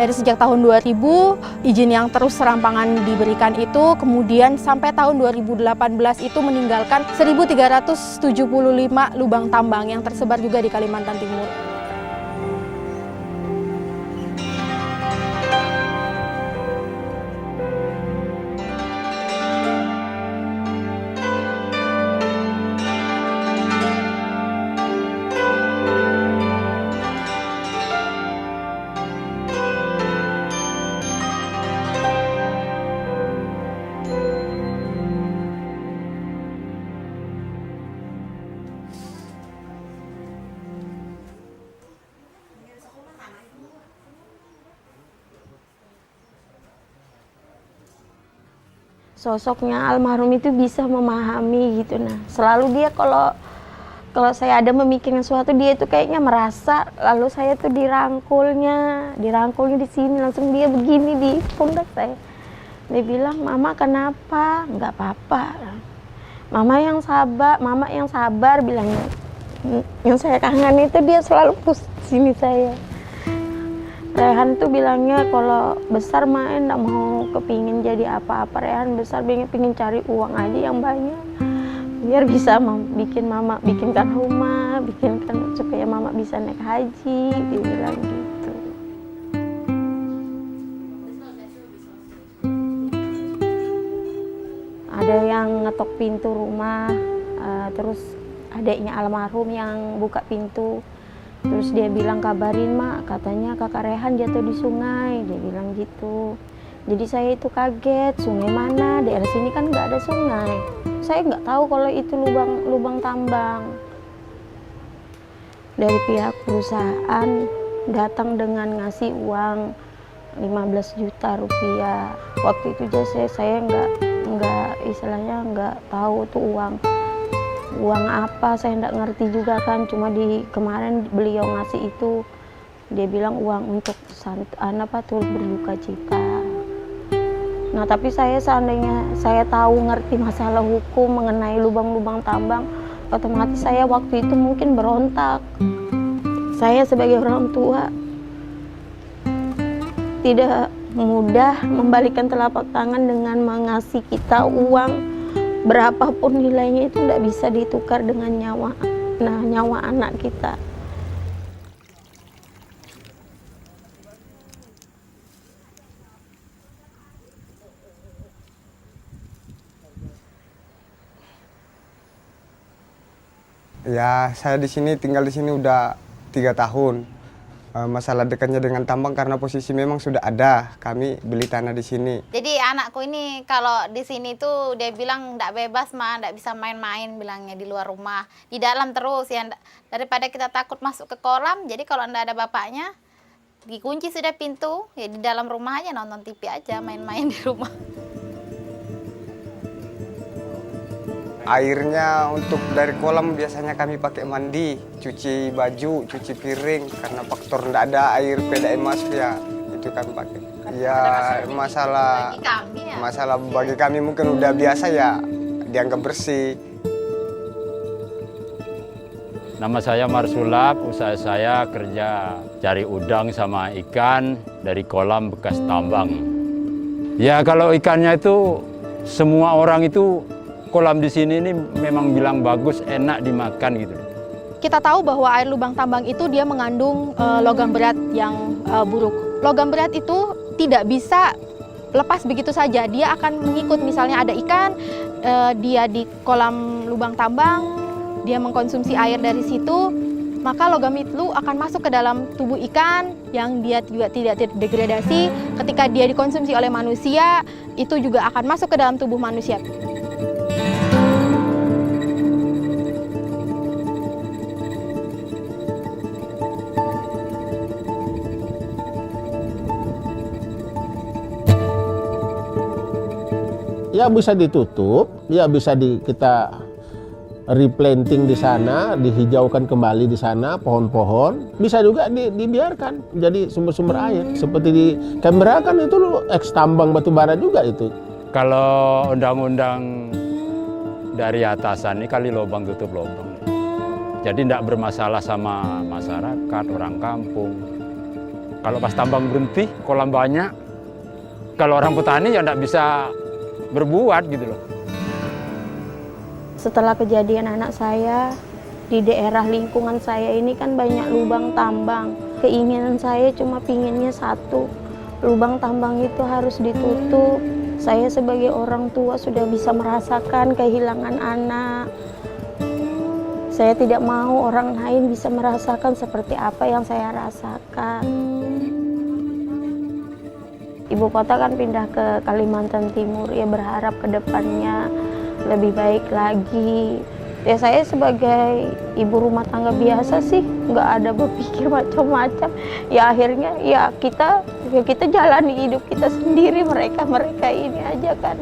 Dari sejak tahun 2000, izin yang terus serampangan diberikan itu, kemudian sampai tahun 2018 itu meninggalkan 1.375 lubang tambang yang tersebar juga di Kalimantan Timur. Sosoknya almarhum itu bisa memahami gitu. Nah, selalu dia kalau saya ada memikirkan sesuatu, dia itu kayaknya merasa, lalu saya tuh dirangkulnya di sini, langsung dia begini di pundak saya. Dia bilang, "Mama kenapa?" "Nggak apa-apa. Mama yang sabar," bilangnya. Yang saya kangen itu dia selalu pusing sini saya. Rehan tuh bilangnya kalau besar main nggak mau kepingin jadi apa-apa. Rehan besar pengen cari uang aja yang banyak biar bisa bikinkan rumah, bikinkan supaya mama bisa naik haji, dia bilang gitu. Ada yang ngetok pintu rumah, terus adiknya almarhum yang buka pintu. Terus dia bilang, "Kabarin Mak, katanya kakak Rehan jatuh di sungai," dia bilang gitu. Jadi saya itu kaget, sungai mana? Daerah sini kan nggak ada sungai. Saya nggak tahu kalau itu lubang tambang. Dari pihak perusahaan datang dengan ngasih uang 15 juta rupiah. Waktu itu saya nggak tahu tuh uang apa, saya nggak ngerti juga kan. Cuma kemarin beliau ngasih itu, dia bilang uang untuk turut berduka cita. Nah, tapi seandainya saya tahu ngerti masalah hukum mengenai lubang-lubang tambang, otomatis saya waktu itu mungkin berontak. Saya sebagai orang tua tidak mudah membalikan telapak tangan dengan mengasih kita uang berapapun nilainya, itu tidak bisa ditukar dengan nyawa anak kita. Ya, saya tinggal di sini udah 3 tahun. Masalah dekatnya dengan tambang karena posisi memang sudah ada, kami beli tanah di sini. Jadi anakku ini kalau di sini tuh dia bilang nggak bebas mah, nggak bisa main-main bilangnya di luar rumah, di dalam terus ya, daripada kita takut masuk ke kolam. Jadi kalau nggak ada bapaknya, dikunci sudah pintu, ya di dalam rumah aja nonton TV aja, main-main di rumah. Airnya untuk dari kolam biasanya kami pakai mandi, cuci baju, cuci piring, karena faktor tidak ada air PDAM masuk ya, itu kami pakai. Ya masalah bagi kami mungkin udah biasa ya, dianggap bersih. Nama saya Marsulap, usaha saya kerja cari udang sama ikan dari kolam bekas tambang. Ya kalau ikannya itu semua orang itu kolam di sini ini memang bilang bagus, enak dimakan gitu. Kita tahu bahwa air lubang tambang itu dia mengandung logam berat yang buruk. Logam berat itu tidak bisa lepas begitu saja. Dia akan mengikut, misalnya ada ikan, dia di kolam lubang tambang, dia mengkonsumsi air dari situ, maka logam itu akan masuk ke dalam tubuh ikan yang dia juga tidak terdegradasi. Ketika dia dikonsumsi oleh manusia, itu juga akan masuk ke dalam tubuh manusia. Ya bisa ditutup, ya bisa kita replanting di sana, dihijaukan kembali di sana pohon-pohon. Bisa juga dibiarkan jadi sumber-sumber air. Seperti di Canberra kan itu eks tambang batu bara juga itu. Kalau undang-undang dari atasan ini kali lubang tutup lubang. Jadi tidak bermasalah sama masyarakat, orang kampung. Kalau pas tambang berhenti, kolam banyak. Kalau orang petani ya nggak bisa berbuat gitu loh. Setelah kejadian anak saya, di daerah lingkungan saya ini kan banyak lubang tambang. Keinginan saya cuma pinginnya satu, lubang tambang itu harus ditutup. Saya sebagai orang tua sudah bisa merasakan kehilangan anak. Saya tidak mau orang lain bisa merasakan seperti apa yang saya rasakan. Ibu kota kan pindah ke Kalimantan Timur, ya berharap ke depannya lebih baik lagi. Ya saya sebagai ibu rumah tangga biasa sih, nggak ada berpikir macam-macam. Ya akhirnya ya kita jalani hidup kita sendiri, mereka ini aja kan.